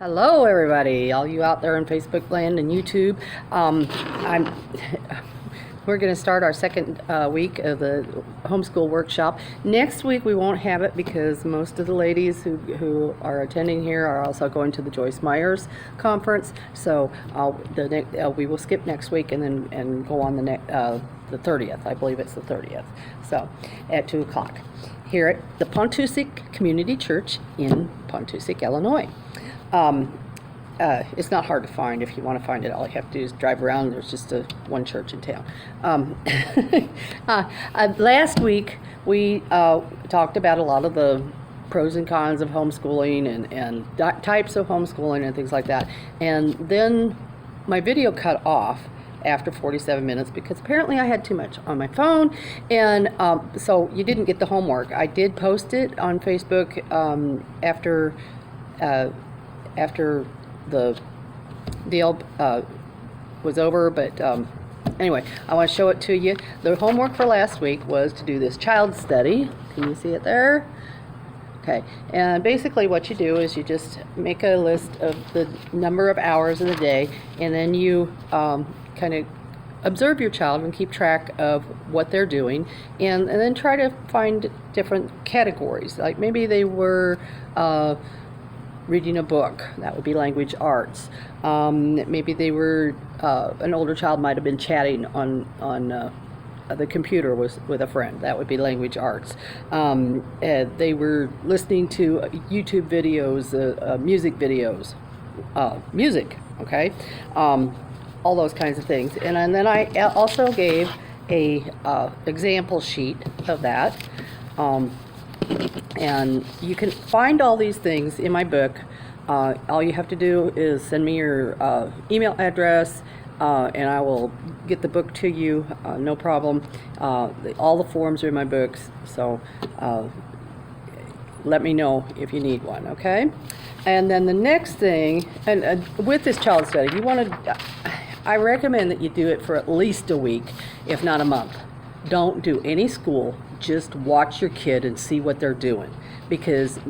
Hello, everybody, all you out there in Facebook land and YouTube. We're going to start our second week of the homeschool workshop. Next week we won't have it because most of the ladies who are attending here are also going to the Joyce Myers conference. So we will skip next week and go on the 30th. I believe it's the 30th. So at 2 o'clock here at the Pontusic Community Church in Pontusic, Illinois. It's not hard to find. If you want to find it, all you have to do is drive around. There's just one church in town. Last week we talked about a lot of the pros and cons of homeschooling and types of homeschooling and things like that. And then my video cut off after 47 minutes because apparently I had too much on my phone, and so you didn't get the homework. I did post it on Facebook after the deal was over, but anyway, I want to show it to you. The homework for last week was to do this child study. Can you see it there? Okay, and basically what you do is you just make a list of the number of hours in the day, and then you kind of observe your child and keep track of what they're doing, and then try to find different categories. Like maybe they were reading a book, that would be language arts. Maybe they were, an older child might have been chatting on the computer with a friend, that would be language arts. They were listening to YouTube videos, music videos, music, okay? All those kinds of things. And then I also gave a example sheet of that. And you can find all these things in my book. All you have to do is send me your email address, and I will get the book to you, no problem. All the forms are in my books, so let me know if you need one, okay? And then the next thing, and with this child study, I recommend that you do it for at least a week, if not a month. Don't do any school. Just watch your kid and see what they're doing, because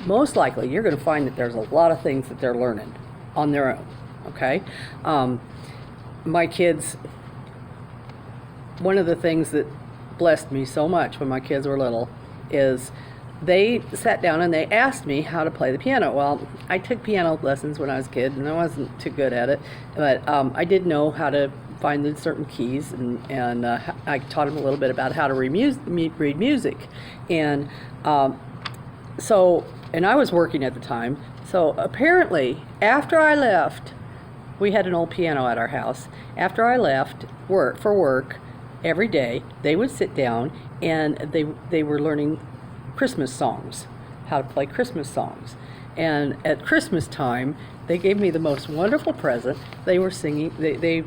most likely you're going to find that there's a lot of things that they're learning on their own, okay? My kids, one of the things that blessed me so much when my kids were little is they sat down and they asked me how to play the piano. Well, I took piano lessons when I was a kid, and I wasn't too good at it, but I did know how to find the certain keys, and I taught them a little bit about how to read music. And and I was working at the time, so apparently after I left, we had an old piano at our house. After I left for work every day, they would sit down and they were learning Christmas songs, how to play Christmas songs. And at Christmas time, they gave me the most wonderful present. They were singing, they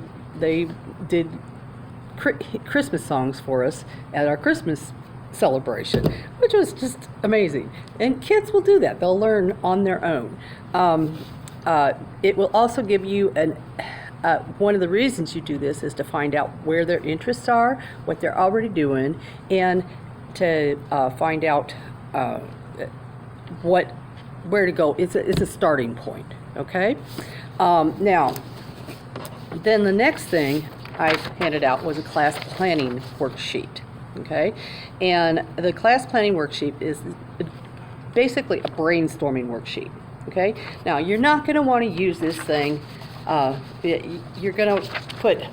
did Christmas songs for us at our Christmas celebration, which was just amazing. And kids will do that. They'll learn on their own. It will also give you one of the reasons you do this is to find out where their interests are, what they're already doing, and to find out where to go. It's a starting point, okay? Now, then the next thing I handed out was a class planning worksheet, okay? And the class planning worksheet is basically a brainstorming worksheet, okay? Now, you're not going to want to use this thing. You're going to put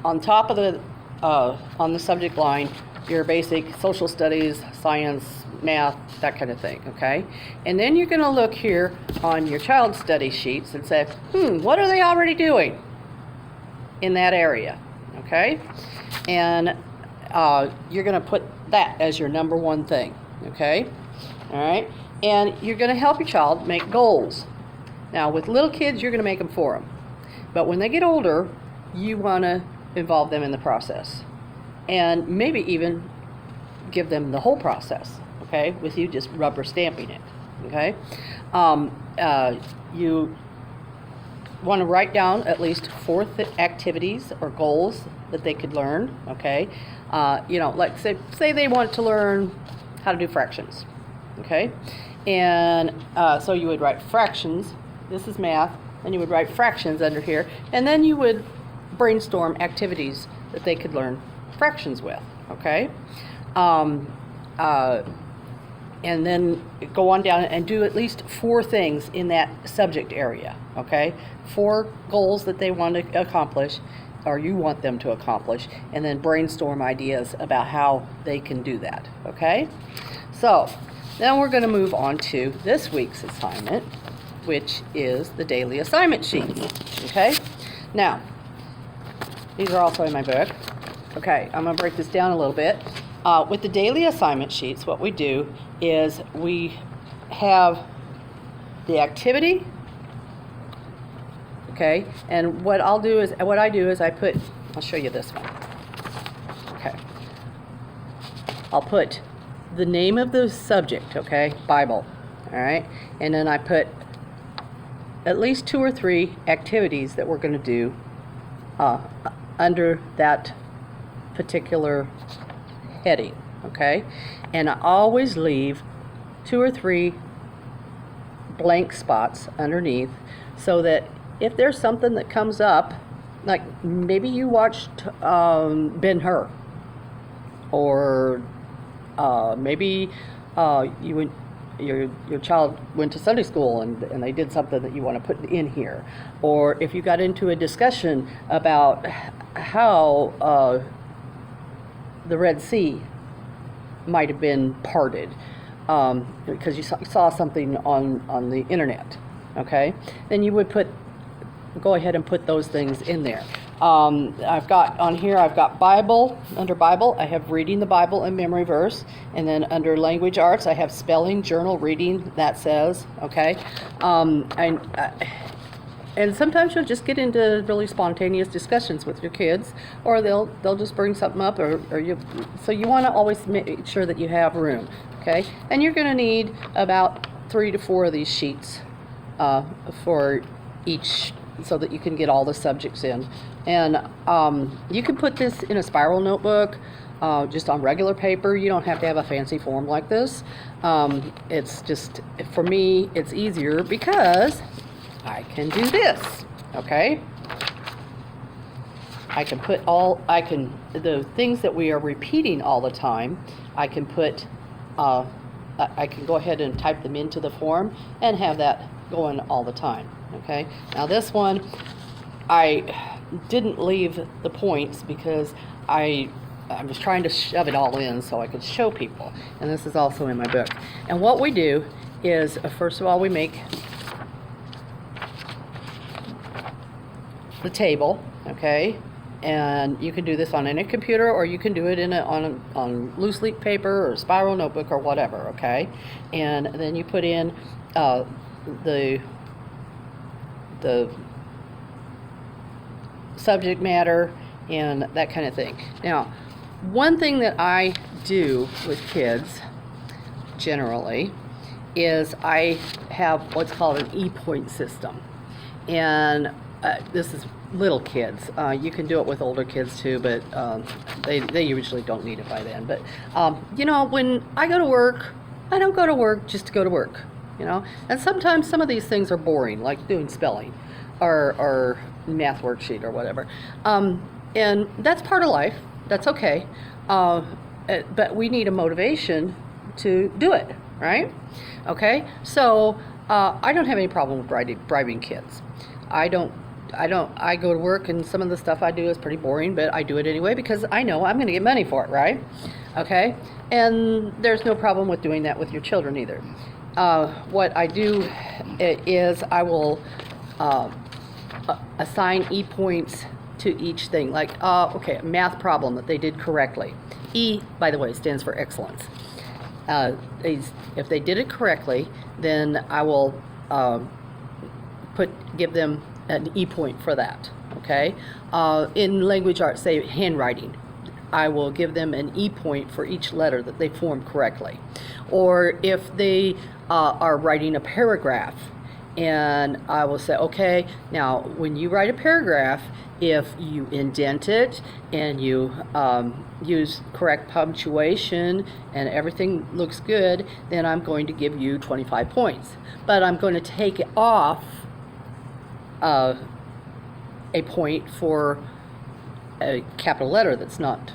on top of on the subject line your basic social studies, science, math, that kind of thing, okay? And then you're going to look here on your child study sheets and say, what are they already doing in that area, okay? And you're going to put that as your number one thing, okay? All right? And you're going to help your child make goals. Now, with little kids, you're going to make them for them. But when they get older, you want to involve them in the process. And maybe even give them the whole process, okay, with you just rubber stamping it, okay? You want to write down at least 4 activities or goals that they could learn, okay? Like say they want to learn how to do fractions, okay? And so you would write fractions this is math, and you would write fractions under here, and then you would brainstorm activities that they could learn fractions with, okay? And then go on down and do at least 4 things in that subject area, okay? 4 goals that they want to accomplish, or you want them to accomplish, and then brainstorm ideas about how they can do that, okay? So, then we're going to move on to this week's assignment, which is the daily assignment sheets, okay? Now, these are also in my book. Okay, I'm going to break this down a little bit. With the daily assignment sheets, what we do is we have the activity, okay, and what I do is I'll show you this one. Okay, I'll put the name of the subject, okay, Bible, all right, and then I put at least 2 or 3 activities that we're going to do under that particular heading, okay? And I always leave 2 or 3 blank spots underneath so that if there's something that comes up, like maybe you watched Ben-Hur, or maybe your child went to Sunday school and they did something that you want to put in here, or if you got into a discussion about how the Red Sea might have been parted because you saw something on the internet, okay? Then you would go ahead and put those things in there. I've got Bible. Under Bible, I have reading the Bible and memory verse. And then under language arts, I have spelling, journal, reading, that says, okay? And sometimes you'll just get into really spontaneous discussions with your kids, or they'll just bring something up, so you want to always make sure that you have room, okay? And you're going to need about 3 to 4 of these sheets for each, so that you can get all the subjects in. And you can put this in a spiral notebook, just on regular paper. You don't have to have a fancy form like this. It's just, for me, it's easier because I can do this, okay? The things that we are repeating all the time, I can go ahead and type them into the form and have that going all the time, okay? Now this one, I didn't leave the points because I was trying to shove it all in so I could show people, and this is also in my book. And what we do is, first of all, we make the table, okay, and you can do this on any computer, or you can do it on loose leaf paper or spiral notebook or whatever, okay? And then you put in the subject matter and that kind of thing. Now, one thing that I do with kids generally is I have what's called an e-point system, and this is little kids. You can do it with older kids too, but they usually don't need it by then. But when I go to work, I don't go to work just to go to work, and sometimes some of these things are boring, like doing spelling or math worksheet or whatever, and that's part of life. That's okay, but we need a motivation to do it, right? Okay, so I don't have any problem with bribing kids. I go to work, and some of the stuff I do is pretty boring, but I do it anyway because I know I'm going to get money for it, right? Okay, and there's no problem with doing that with your children either. What I do is I will assign e-points to each thing, like okay, a math problem that they did correctly. E, by the way, stands for excellence. If they did it correctly, then I will give them an e-point for that, okay? In language arts, say handwriting, I will give them an e-point for each letter that they formed correctly. Or if they are writing a paragraph, and I will say, okay, now when you write a paragraph, if you indent it and you use correct punctuation and everything looks good, then I'm going to give you 25 points. But I'm going to take off uh, a point for a capital letter that's not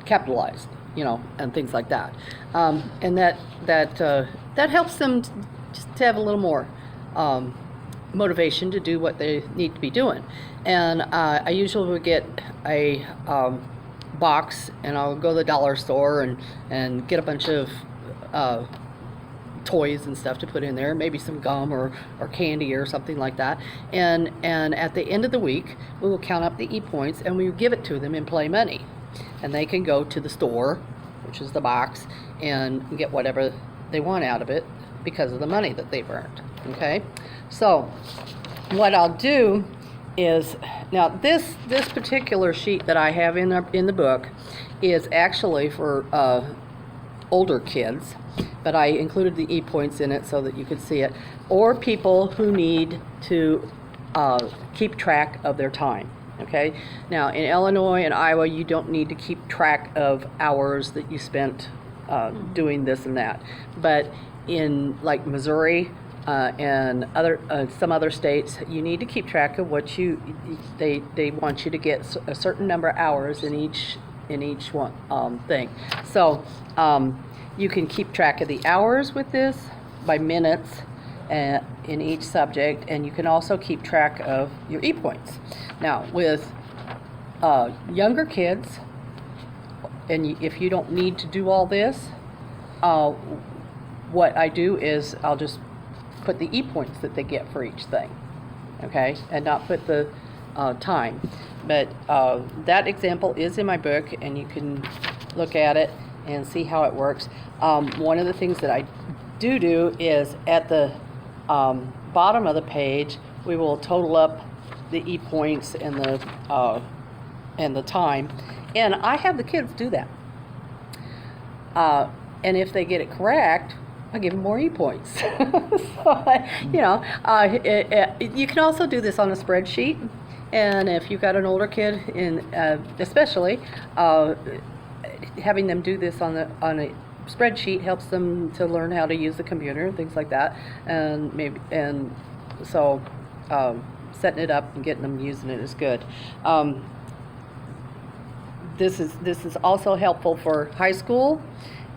capitalized, and things like that. And that helps them just to have a little more motivation to do what they need to be doing. And I usually would get a box, and I'll go to the dollar store and get a bunch of toys and stuff to put in there, maybe some gum or candy or something like that. And at the end of the week, we will count up the e-points and we give it to them in play money. And they can go to the store, which is the box, and get whatever they want out of it because of the money that they've earned. Okay? So what I'll do is, now this particular sheet that I have in the book is actually for older kids, but I included the e-points in it so that you could see it, or people who need to keep track of their time. Okay? Now, in Illinois and Iowa, you don't need to keep track of hours that you spent doing this and that. But in like Missouri and some other states, you need to keep track of what they want you to get a certain number of hours in each one thing. So you can keep track of the hours with this by minutes in each subject, and you can also keep track of your e-points. Now, with younger kids, and if you don't need to do all this, what I do is I'll just put the e-points that they get for each thing, okay, and not put the time. But that example is in my book, and you can look at it and see how it works. One of the things that I do is at the bottom of the page, we will total up the e-points and the time, and I have the kids do that. And if they get it correct, I give them more e-points. So, you can also do this on a spreadsheet, and if you've got an older kid, especially having them do this on a spreadsheet helps them to learn how to use the computer and things like that, and so setting it up and getting them using it is good. This is also helpful for high school,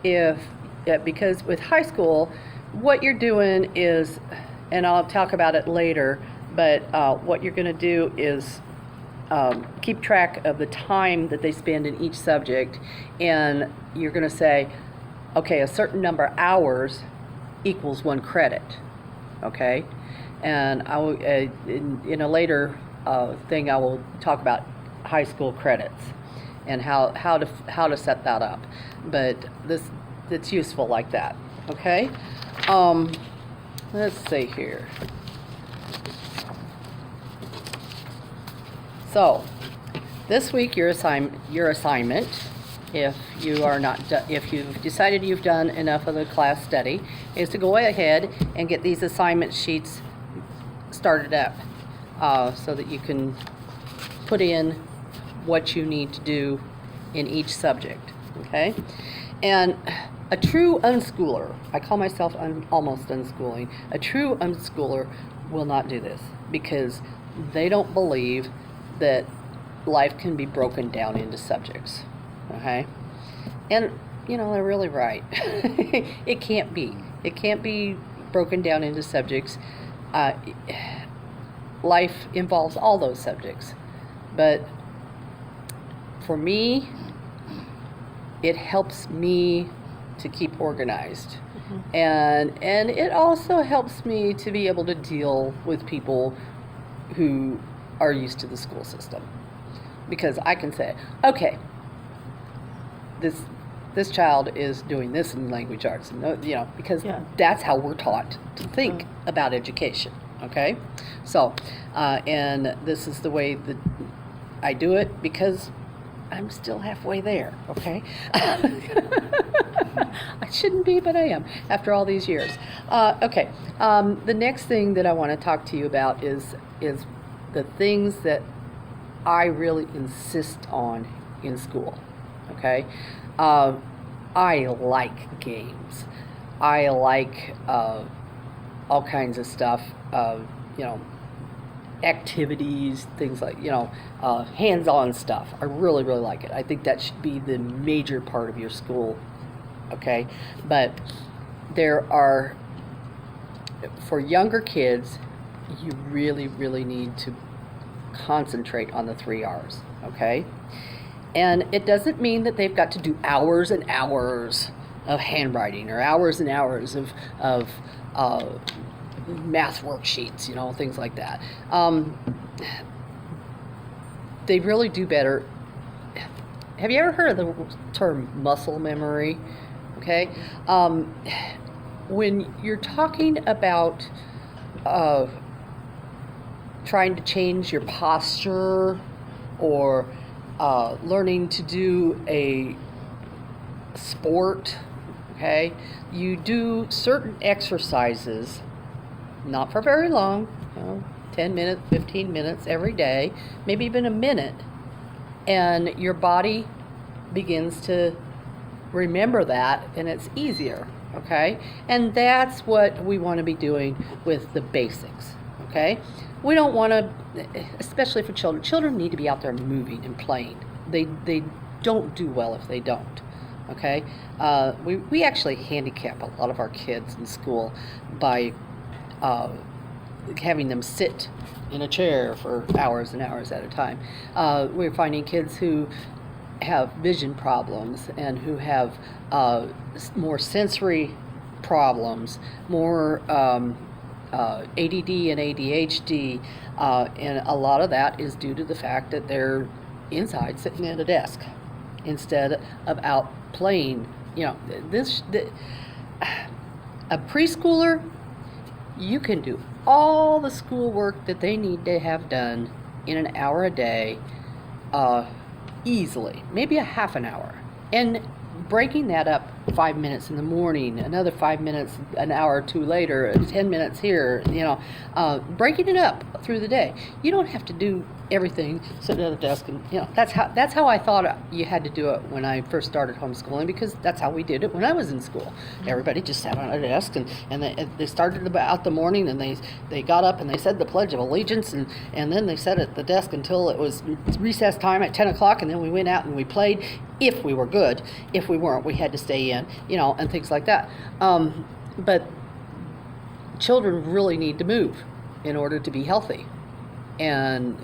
because with high school, what you're doing is, and I'll talk about it later, but what you're going to do is keep track of the time that they spend in each subject, and you're going to say, okay, a certain number of hours equals 1 credit, okay? And I will, in a later thing, I will talk about high school credits and how to set that up. But it's useful like that, okay? Let's see here. So, this week your assignment, if you've decided you've done enough of the class study, is to go ahead and get these assignment sheets started up so that you can put in what you need to do in each subject, okay? And a true unschooler, I call myself almost unschooling, a true unschooler will not do this because they don't believe that life can be broken down into subjects, okay? And, they're really right. It can't be. It can't be broken down into subjects. Life involves all those subjects. But for me, it helps me to keep organized. Mm-hmm. And it also helps me to be able to deal with people who are used to the school system. Because I can say, okay, this child is doing this in language arts, and because that's how we're taught to think about education, okay? So, and this is the way that I do it because I'm still halfway there, okay? I shouldn't be, but I am, after all these years. Okay, the next thing that I want to talk to you about is the things that I really insist on in school, okay? I like games. I like all kinds of stuff, activities, things like, hands-on stuff. I really, really like it. I think that should be the major part of your school, okay? But there are, for younger kids, you really, really need to concentrate on the 3 R's, okay? And it doesn't mean that they've got to do hours and hours of handwriting or hours and hours of math worksheets, things like that. They really do better. Have you ever heard of the term muscle memory? Okay. When you're talking about trying to change your posture or learning to do a sport, okay, you do certain exercises, not for very long, 10 minutes, 15 minutes every day, maybe even a minute, and your body begins to remember that, and it's easier, okay? And that's what we want to be doing with the basics, okay? We don't want to, especially for children need to be out there moving and playing. They don't do well if they don't, okay? We actually handicap a lot of our kids in school by having them sit in a chair for hours and hours at a time. We're finding kids who have vision problems and who have more sensory problems, more ADD and ADHD, and a lot of that is due to the fact that they're inside sitting at a desk instead of out playing. A preschooler, you can do all the schoolwork that they need to have done in an hour a day, easily, maybe a half an hour, and breaking that up 5 minutes in the morning, another 5 minutes an hour or two later, 10 minutes here, breaking it up through the day. You don't have to do everything sitting at a desk, and that's how I thought you had to do it when I first started homeschooling, because that's how we did it when I was in school. Everybody just sat on a desk, and they started about the morning, and they got up and they said the Pledge of Allegiance, and then they sat at the desk until it was recess time at 10 o'clock, and then we went out and we played if we were good. If we weren't, we had to stay in, and things like that. But children really need to move in order to be healthy. And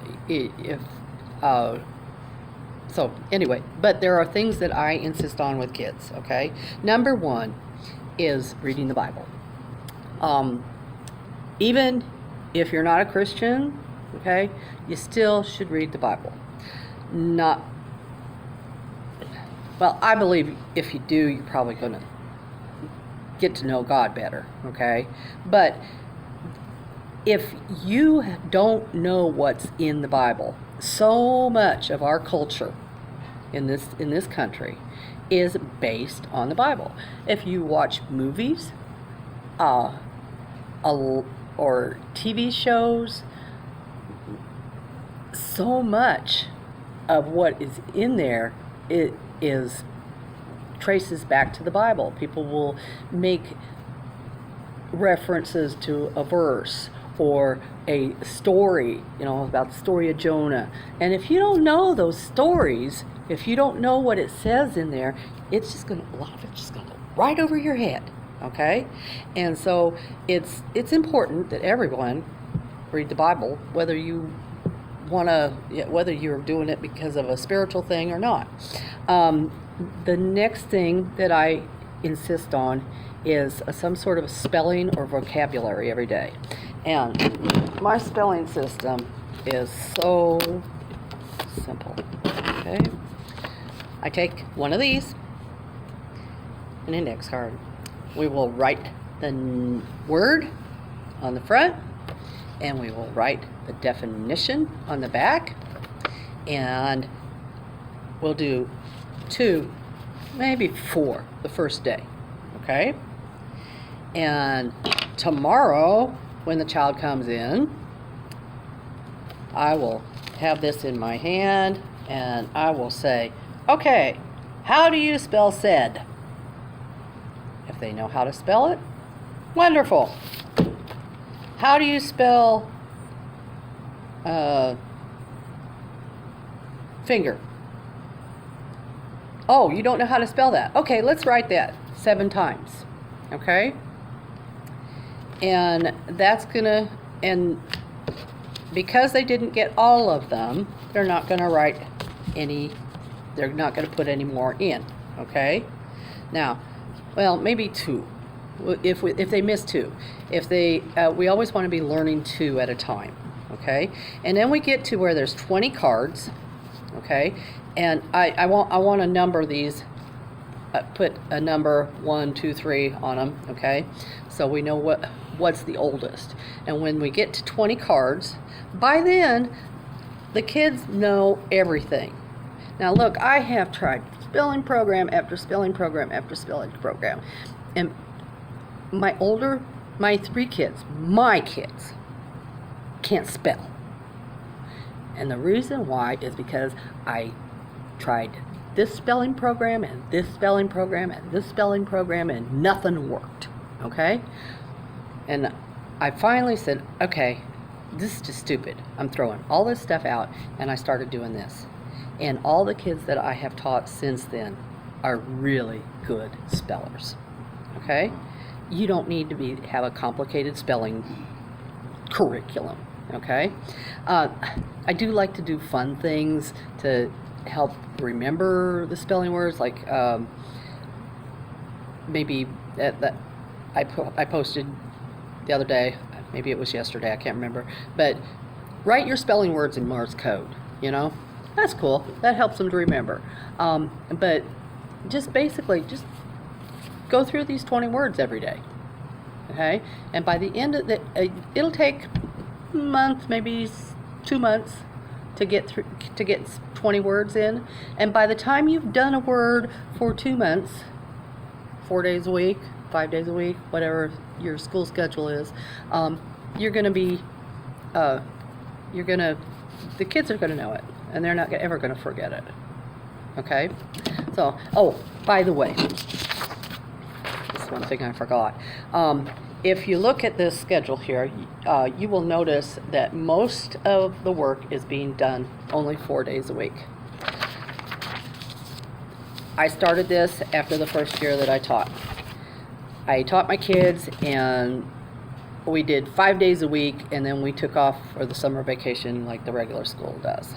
so anyway, but there are things that I insist on with kids, okay? Number one is reading the Bible. Even if you're not a Christian, okay, you still should read the Bible. I believe if you do, you're probably going to get to know God better, okay? But if you don't know what's in the Bible, so much of our culture in this country is based on the Bible. If you watch movies, or TV shows, so much of what is in there traces back to the Bible. People will make references to a verse or a story, about the story of Jonah. And if you don't know those stories, if you don't know what it says in there, a lot of it's just gonna go right over your head, okay? And so it's important that everyone read the Bible, whether you're doing it because of a spiritual thing or not. The next thing that I insist on is some sort of spelling or vocabulary every day. And my spelling system is so simple, okay? I take one of these, an index card. We will write the word on the front, and we will write the definition on the back, and we'll do 2, maybe 4 the first day, okay? And tomorrow, when the child comes in, I will have this in my hand, and I will say, okay, how do you spell said? If they know how to spell it, wonderful. How do you spell finger. Oh, you don't know how to spell that. Okay, let's write that 7 times. Okay? And that's gonna, and because they didn't get all of them, they're not gonna write any, they're not gonna put any more in. Okay? Now, well, maybe 2. If they miss 2. If they, we always want to be learning 2 at a time. Okay? And then we get to where there's 20 cards. Okay? And I want to number these, put a number 1, 2, 3 on them. Okay? So we know what's the oldest. And when we get to 20 cards, by then the kids know everything. Now look, I have tried spelling program after spelling program after spelling program, and my 3 kids, my kids, can't spell. And the reason why is because I tried this spelling program and this spelling program and this spelling program, and nothing worked. Okay? And I finally said, okay, this is just stupid. I'm throwing all this stuff out, and I started doing this. And all the kids that I have taught since then are really good spellers. Okay? You don't need to have a complicated spelling curriculum. Okay? I do like to do fun things to help remember the spelling words, like maybe that I posted the other day, maybe it was yesterday, I can't remember, but write your spelling words in Morse code, you know? That's cool. That helps them to remember. But just basically, just go through these 20 words every day. Okay? And by the end of the, it'll take a month, maybe 2 months to get 20 words in. And by the time you've done a word for 2 months, 4 days a week, 5 days a week, whatever your school schedule is, you're going to be, the kids are going to know it. And they're not ever going to forget it. Okay? So, oh, by the way, that's one thing I forgot. If you look at this schedule here, you will notice that most of the work is being done only 4 days a week. I started this after the first year that I taught. I taught my kids, and we did 5 days a week, and then we took off for the summer vacation like the regular school does.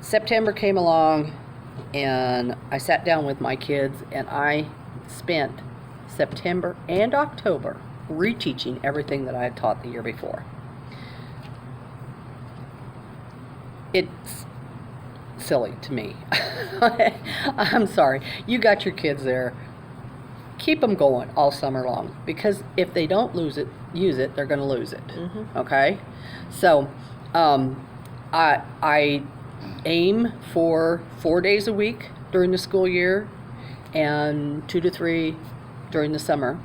September came along, and I sat down with my kids, and I spent September and October reteaching everything that I had taught the year before. It's silly to me. I'm sorry. You got your kids there. Keep them going all summer long, because if they don't use it, they're going to lose it. Mm-hmm. Okay? So, I aim for 4 days a week during the school year and 2 to 3 during the summer.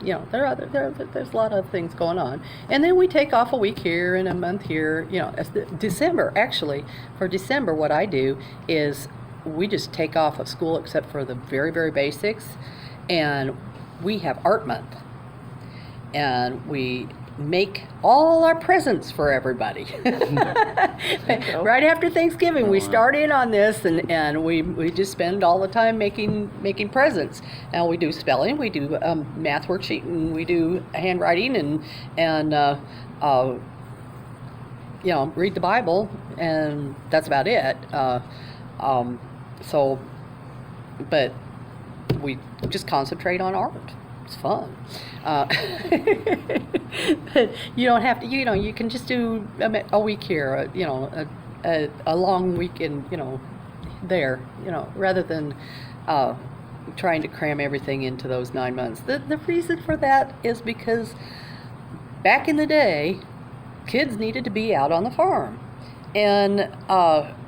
You know, there's a lot of things going on. And then we take off a week here and a month here. You know, December, actually, for December, what I do is we just take off of school except for the very, very basics. And we have art month. And we make all our presents for everybody. Right after Thanksgiving, we start in on this, and we just spend all the time making presents. And we do spelling, we do math worksheet, and we do handwriting, and you know, read the Bible, and that's about it. So, but we just concentrate on art. It's fun. But you don't have to, you know, you can just do a week here, you know, a long weekend, you know, there, you know, rather than trying to cram everything into those 9 months. The reason for that is because back in the day, kids needed to be out on the farm, and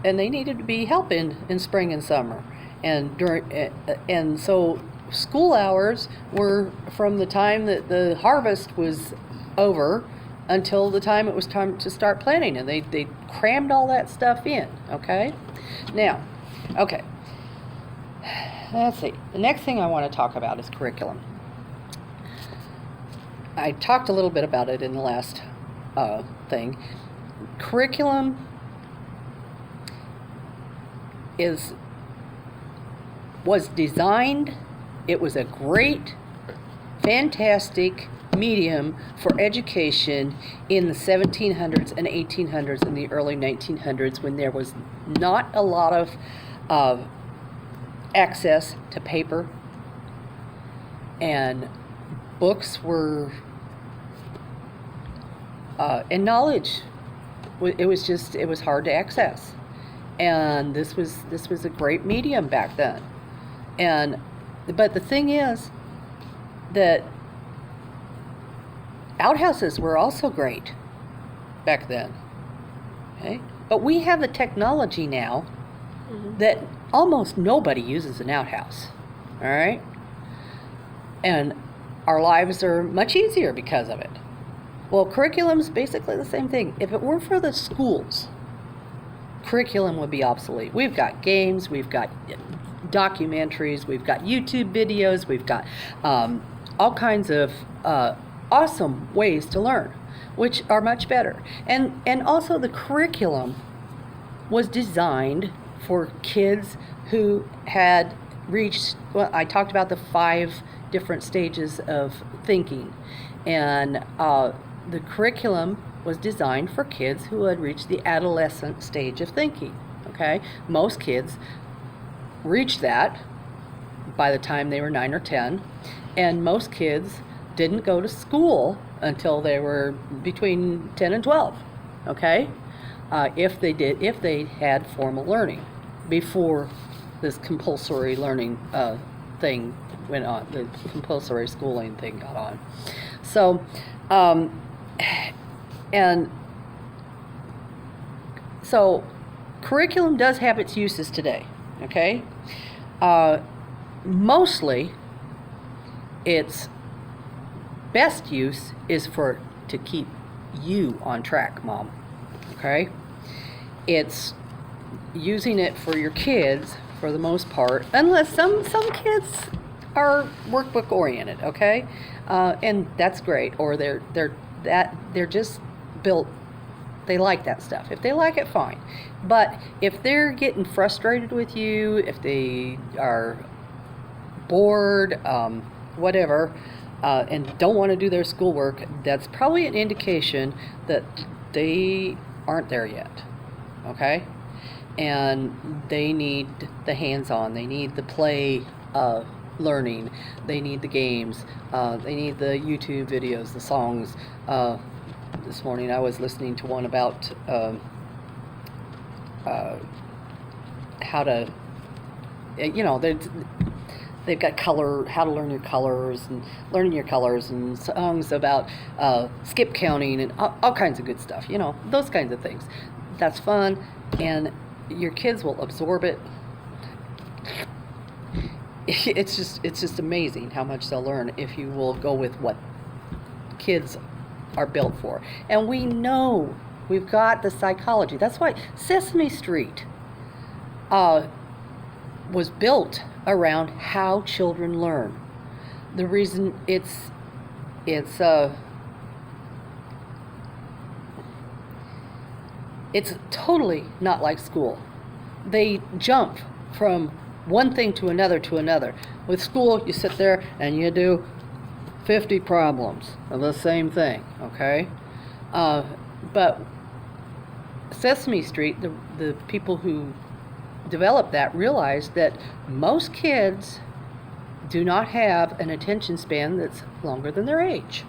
they needed to be helping in spring and summer, and so school hours were from the time that the harvest was over until the time it was time to start planting, and they crammed all that stuff in. Okay, now, okay, let's see. The next thing I want to talk about is curriculum. I talked a little bit about it in the last thing. Curriculum was designed, it was a great, fantastic medium for education in the 1700s and 1800s and the early 1900s, when there was not a lot of access to paper, and books were and knowledge, it was hard to access, and this was a great medium back then. But the thing is that outhouses were also great back then. Okay? But we have the technology now that almost nobody uses an outhouse. All right? And our lives are much easier because of it. Well, curriculum's basically the same thing. If it were for the schools, curriculum would be obsolete. We've got games, we've got documentaries, we've got YouTube videos, we've got all kinds of awesome ways to learn, which are much better. And also the curriculum was designed for kids who had reached, well, I talked about the 5 different stages of thinking, and the curriculum was designed for kids who had reached the adolescent stage of thinking. Okay, most kids reached that by the time they were 9 or 10, and most kids didn't go to school until they were between 10 and 12. Okay, if they had formal learning before this compulsory learning thing went on, the compulsory schooling thing got on. So, and so curriculum does have its uses today. Okay, mostly its best use is to keep you on track, Mom. Okay, it's using it for your kids for the most part, unless some kids are workbook oriented. Okay, and that's great, or they're just built. They like that stuff. If they like it, fine. But if they're getting frustrated with you, if they are bored, whatever, and don't want to do their schoolwork, that's probably an indication that they aren't there yet. Okay? And they need the hands-on. They need the play learning. They need the games. They need the YouTube videos, the songs. This morning I was listening to one about how to, they've got how to learn your colors, and learning your colors, and songs about skip counting, and all kinds of good stuff, those kinds of things. That's fun, and your kids will absorb it. It's just amazing how much they'll learn if you will go with what kids are built for. And we know, we've got the psychology. That's why Sesame Street was built around how children learn. The reason it's totally not like school. They jump from one thing to another to another. With school, you sit there and you do 50 problems of the same thing, okay? But Sesame Street, the people who developed that realized that most kids do not have an attention span that's longer than their age,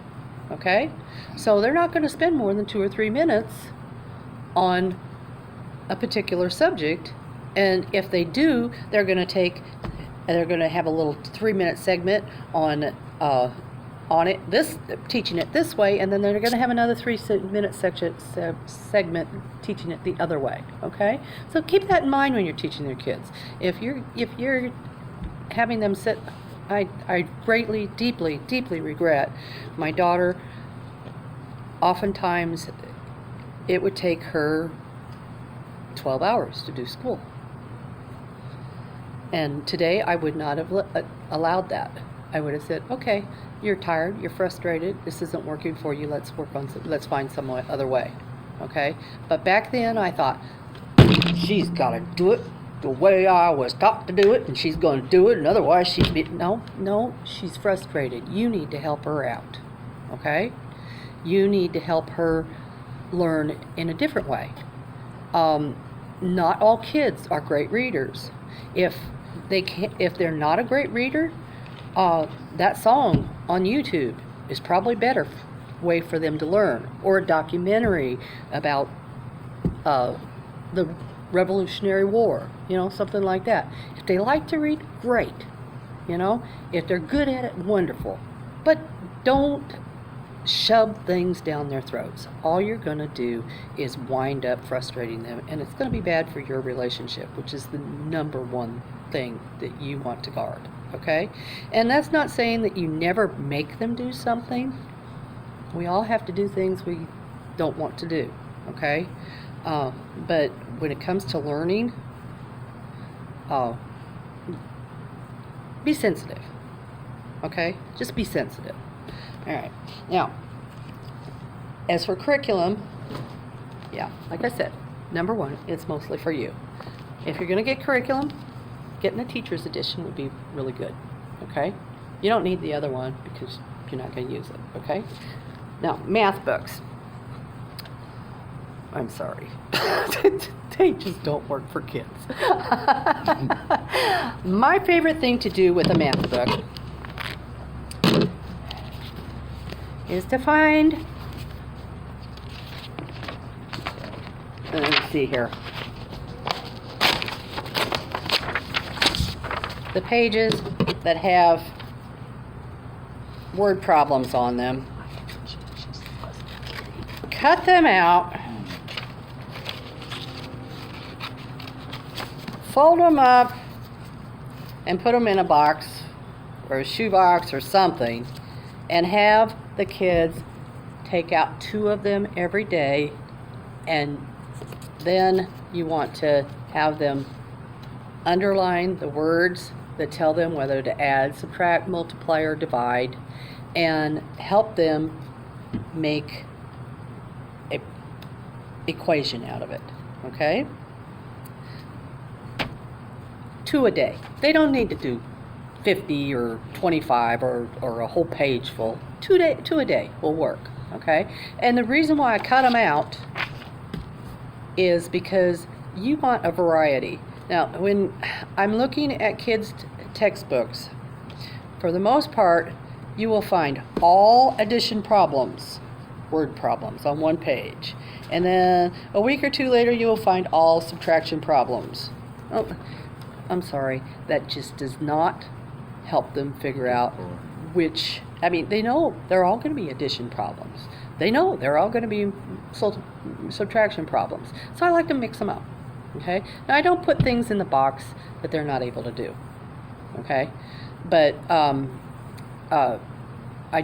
okay? So they're not going to spend more than 2 or 3 minutes on a particular subject, and if they do, they're going to have a little 3-minute segment on it, teaching it this way, and then they're going to have another 3-minute segment teaching it the other way. Okay, so keep that in mind when you're teaching your kids. If you're having them sit, I greatly, deeply regret my daughter. Oftentimes, it would take her 12 hours to do school, and today I would not have allowed that. I would have said, okay, you're tired, you're frustrated, this isn't working for you, let's find some other way. okay? But back then I thought, she's got to do it the way I was taught to do it, and she's going to do it, and otherwise no, she's frustrated. You need to help her out, okay? You need to help her learn in a different way. Not all kids are great readers. If they're not a great reader, that song on YouTube is probably better way for them to learn, or a documentary about the Revolutionary War, something like that. If they like to read, great. If they're good at it, wonderful. But don't shove things down their throats. All you're going to do is wind up frustrating them, and it's going to be bad for your relationship, which is the number one thing that you want to guard, okay? And that's not saying that you never make them do something. We all have to do things we don't want to do, okay? But when it comes to learning, be sensitive, okay? Just be sensitive. All right. Now, as for curriculum, yeah, like I said, number one, it's mostly for you. If you're going to get curriculum, getting a teacher's edition would be really good, okay? You don't need the other one because you're not going to use it, okay? Now, math books. I'm sorry. They just don't work for kids. My favorite thing to do with a math book is to find, let's see here, the pages that have word problems on them. Cut them out, fold them up, and put them in a box or a shoebox or something, and have the kids take out 2 of them every day, and then you want to have them underline the words that tell them whether to add, subtract, multiply, or divide, and help them make an equation out of it, okay? 2 a day. They don't need to do 50 or 25 or a whole page full. 2 a day will work, okay? And the reason why I cut them out is because you want a variety. Now, when I'm looking at kids' textbooks, for the most part, you will find all addition problems, word problems, on one page. And then a week or 2 later, you will find all subtraction problems. Oh, I'm sorry, that just does not help them figure out which, they know they're all going to be addition problems. They know they're all going to be subtraction problems. So I like to mix them up, okay? Now, I don't put things in the box that they're not able to do, okay? But I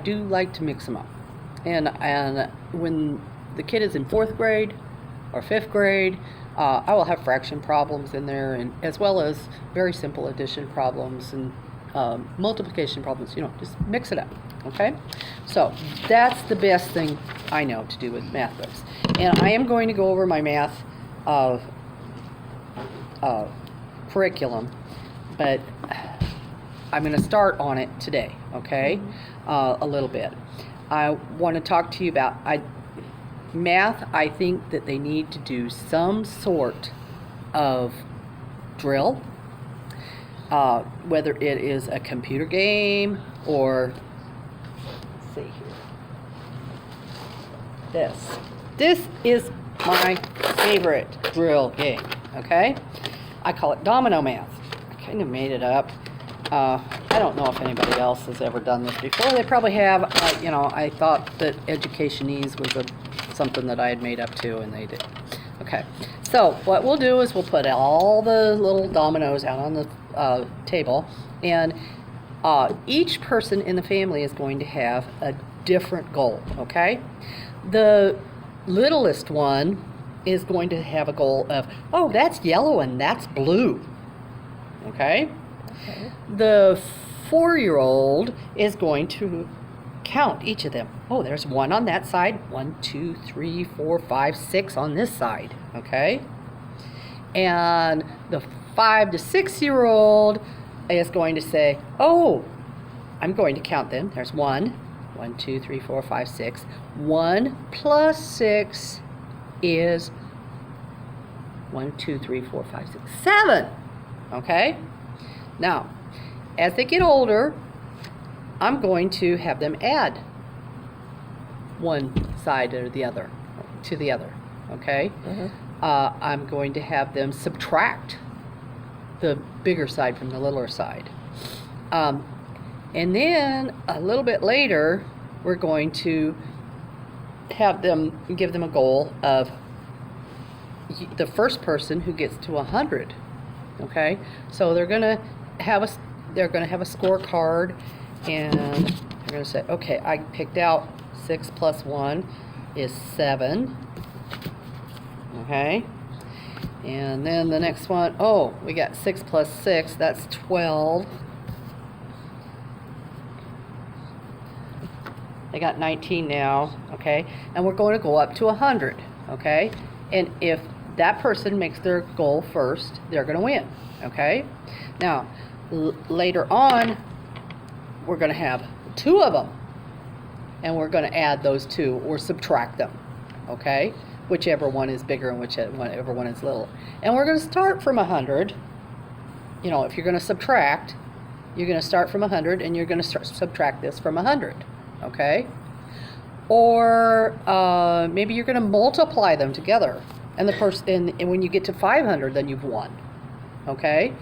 do like to mix them up. And when the kid is in 4th grade or 5th grade, I will have fraction problems in there, and as well as very simple addition problems and multiplication problems. Just mix it up, okay? So that's the best thing I know to do with math books. And I am going to go over my math curriculum, but I'm going to start on it today, okay? A little bit. I want to talk to you about math. I think that they need to do some sort of drill, whether it is a computer game or, let's see here, this is my favorite drill game, okay? I call it domino math. I kind of made it up. I don't know if anybody else has ever done this before. They probably have. I thought that Educationese was something that I had made up too, and they did. Okay, so what we'll do is we'll put all the little dominoes out on the table, and each person in the family is going to have a different goal, okay? The littlest one is going to have a goal of, oh, that's yellow and that's blue, okay? The 4-year-old is going to count each of them. Oh, there's 1 on that side. 1, 2, 3, 4, 5, 6 on this side. Okay? And the 5 to 6-year-old is going to say, oh, I'm going to count them. There's 1, 1, 2, 3, 4, 5, 6. 1 plus 6 is 1, 2, 3, 4, 5, 6, 7. Okay? Now, as they get older, I'm going to have them add one side or the other to the other. Okay? I'm going to have them subtract the bigger side from the littler side. And then a little bit later, we're going to give them a goal of the first person who gets to 100. Okay, so they're gonna have a scorecard, and they're gonna say, okay, I picked out 6 plus 1 is 7. Okay, and then the next one, oh, we got 6 plus 6, that's 12. They got 19 now, okay? And we're going to go up to 100, okay? And if that person makes their goal first, they're going to win, okay? Now, later on, we're going to have 2 of them, and we're going to add those 2 or subtract them, okay? Whichever one is bigger and whichever one is little. And we're going to start from 100. You know, if you're going to subtract, you're going to start from 100, and you're going to subtract this from 100. Okay, or maybe you're going to multiply them together, and and when you get to 500, then you've won. Okay,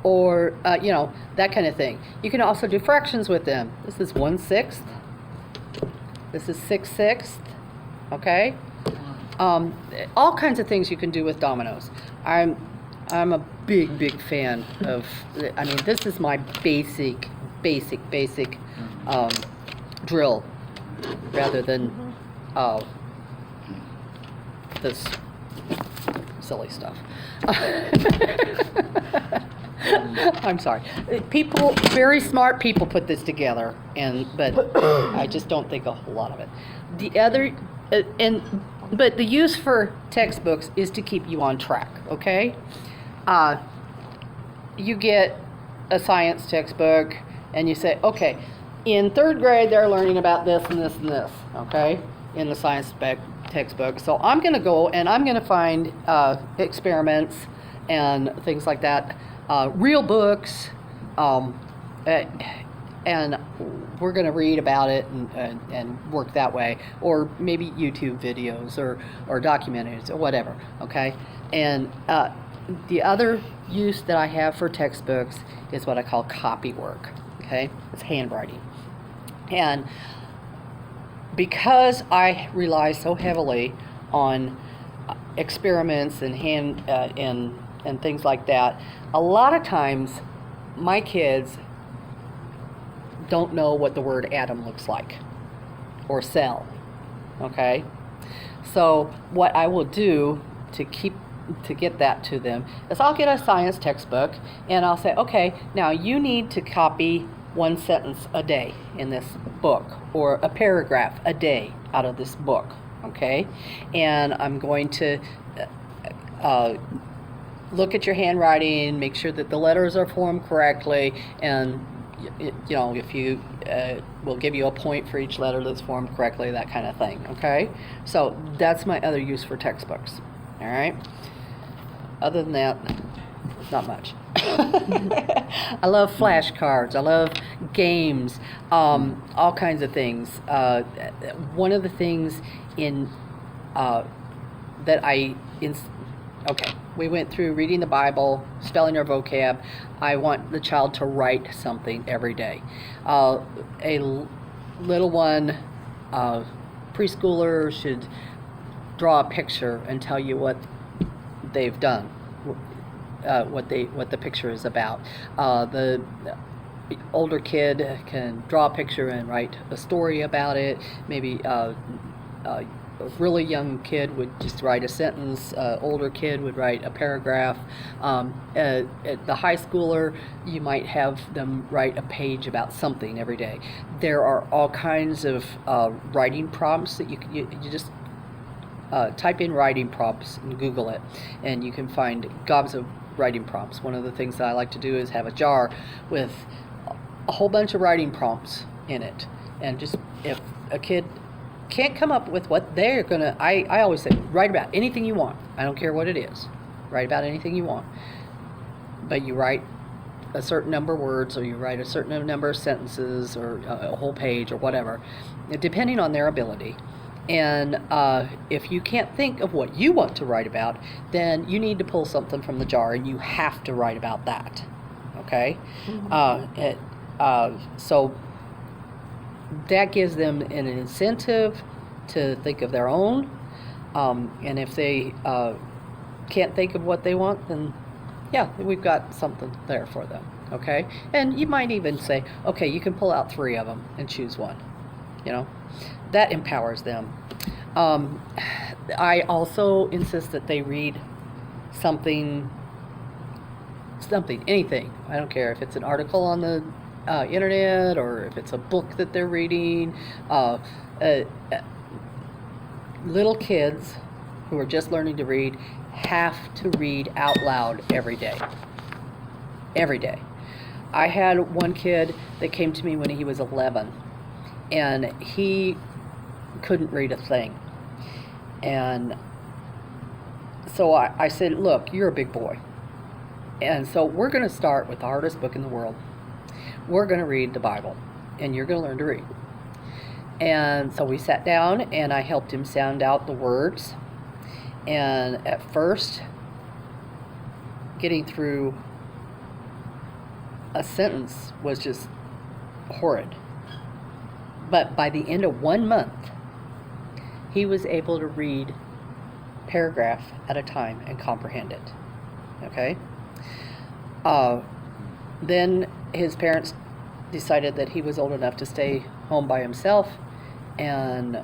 or you know, that kind of thing. You can also do fractions with them. This is 1/6. This is 6/6. Okay, all kinds of things you can do with dominoes. I'm a big fan of. I mean, this is my basic drill, rather than this silly stuff. I'm sorry. Very smart people put this together, but I just don't think a whole lot of it. But the use for textbooks is to keep you on track. Okay, you get a science textbook, and you say, okay, in 3rd grade, they're learning about this and this and this, okay, in the science textbook. So I'm going to go and I'm going to find experiments and things like that, real books, and we're going to read about it and work that way, or maybe YouTube videos or documentaries or whatever, okay? And the other use that I have for textbooks is what I call copy work, okay? It's handwriting. And because I rely so heavily on experiments and and things like that, a lot of times my kids don't know what the word atom looks like or cell. Okay? So what I will do to get that to them is I'll get a science textbook and I'll say, okay, now you need to copy 1 sentence a day in this book, or a paragraph a day out of this book, okay? And I'm going to look at your handwriting, make sure that the letters are formed correctly, and you know, if you we'll give you a point for each letter that's formed correctly, that kind of thing, okay? So that's my other use for textbooks, all right? Other than that, not much. I love flashcards. I love games, all kinds of things. One of the things okay, we went through reading the Bible, spelling our vocab. I want the child to write something every day. A little one, preschooler, should draw a picture and tell you what they've done. What the picture is about. The older kid can draw a picture and write a story about it. Maybe really young kid would just write a sentence, older kid would write a paragraph. At the high schooler, you might have them write a page about something every day. There are all kinds of writing prompts that you just type in writing prompts and Google it, and you can find gobs of writing prompts. One of the things that I like to do is have a jar with a whole bunch of writing prompts in it, and just if a kid can't come up with what they're gonna, I always say, write about anything you want. I don't care what it is. Write about anything you want, but you write a certain number of words, or you write a certain number of sentences, or a whole page, or whatever, depending on their ability. And if you can't think of what you want to write about, then you need to pull something from the jar, and you have to write about that. Okay? So that gives them an incentive to think of their own. And if they can't think of what they want, then yeah, we've got something there for them. Okay? And you might even say, okay, you can pull out 3 of them and choose one. You know, that empowers them. I also insist that they read something, anything. I don't care if it's an article on the internet, or if it's a book that they're reading. Little kids who are just learning to read have to read out loud every day. Every day. I had one kid that came to me when he was 11, and he couldn't read a thing. And so I said, look, you're a big boy. And so we're going to start with the hardest book in the world. We're going to read the Bible, and you're going to learn to read. And so we sat down, and I helped him sound out the words. And at first, getting through a sentence was just horrid. But by the end of 1 month, he was able to read paragraph at a time and comprehend it. Okay? Then his parents decided that he was old enough to stay home by himself, and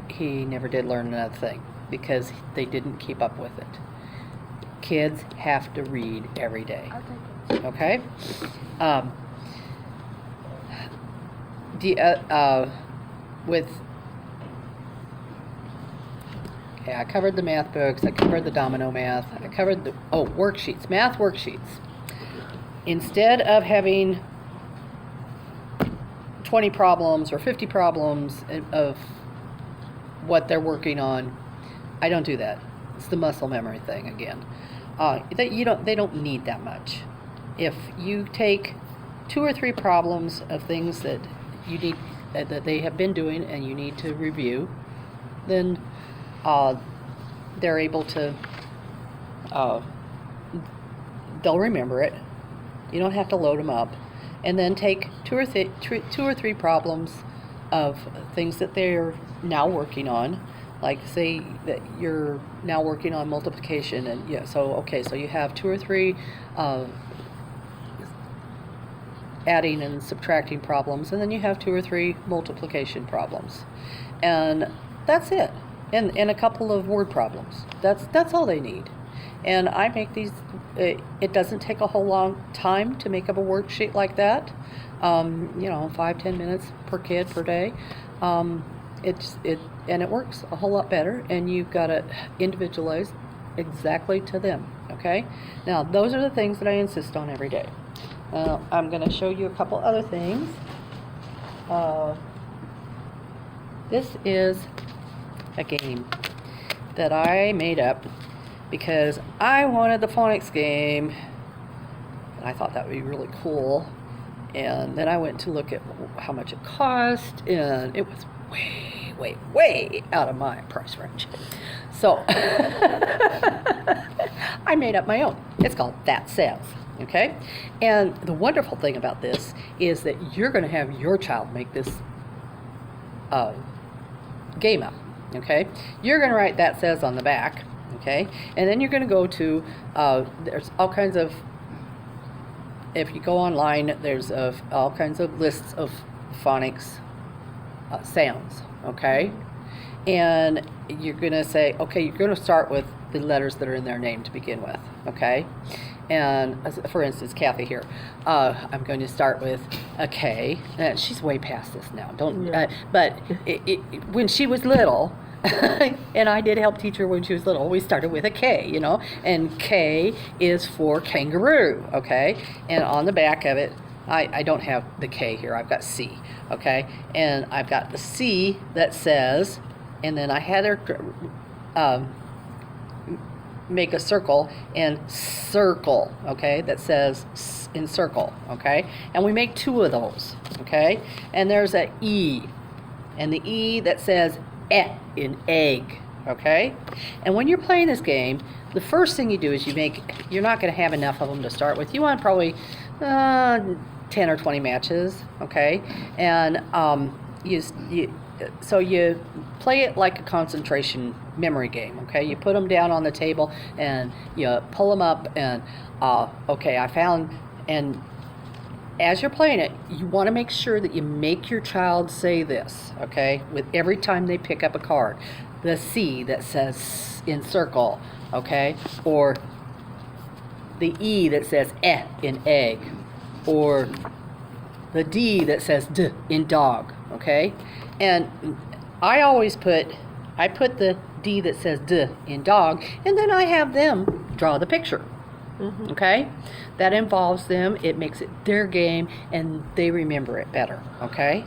he never did learn another thing because they didn't keep up with it. Kids have to read every day. Okay? I covered the math books, I covered the domino math, I covered the worksheets, math worksheets. Instead of having 20 problems or 50 problems of what they're working on, I don't do that. It's the muscle memory thing again. They don't need that much. If you take 2 or 3 problems of things that you need, that they have been doing and you need to review, then they're able to, they'll remember it. You don't have to load them up. And then take 2 or 3 problems of things that they're now working on. Like say that you're now working on multiplication, and so you have 2 or 3 adding and subtracting problems, and then you have 2 or 3 multiplication problems, and that's it. And a couple of word problems. That's all they need. And I make these. It doesn't take a whole long time to make up a worksheet like that. 5-10 minutes per kid per day. It works a whole lot better, and you've got it individualized exactly to them. Okay. Now those are the things that I insist on every day. I'm going to show you a couple other things. This is a game that I made up because I wanted the phonics game, and I thought that would be really cool. And then I went to look at how much it cost, and it was way out of my price range. So I made up my own. It's called That Says. Okay? And the wonderful thing about this is that you're going to have your child make this game up. Okay? You're going to write That Says on the back. Okay? And then you're going to go to, there's all kinds of, if you go online, there's all kinds of lists of phonics sounds. Okay? and you're going to say, okay, you're going to start with the letters that are in their name to begin with, okay? And for instance, Kathy here, I'm going to start with a K. She's way past this now. But when she was little, and I did help teach her when she was little, we started with a K, you know, and K is for kangaroo, okay? And on the back of it, I don't have the K here, I've got C, okay? And I've got the C that says, and then I had her make a circle and circle, okay, that says in circle, okay? And we make 2 of those, okay? And there's a E, and the E that says in egg, okay? And when you're playing this game, the first thing you do is you're not going to have enough of them to start with. You want probably 10 or 20 matches, okay? And so you play it like a concentration memory game, okay? You put them down on the table and you pull them up and, okay, I found, and as you're playing it, you want to make sure that you make your child say this, okay? With every time they pick up a card. The C that says in circle, okay? Or the E that says in egg. Or the D that says D in dog, okay? And I put the D that says D in dog, and then I have them draw the picture, okay? That involves them, it makes it their game, and they remember it better, okay?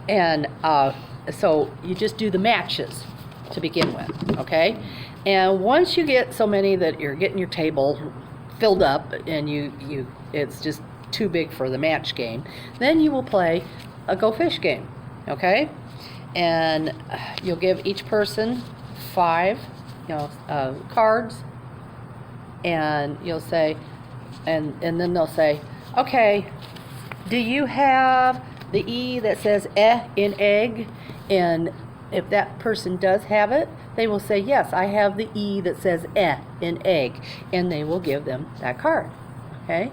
And so you just do the matches to begin with, okay? And once you get so many that you're getting your table filled up and it's just too big for the match game, then you will play a Go Fish game, okay? And you'll give each person 5, cards, and you'll say, and then they'll say, okay, do you have the E that says in egg? And if that person does have it, they will say, yes, I have the E that says in egg, and they will give them that card, okay?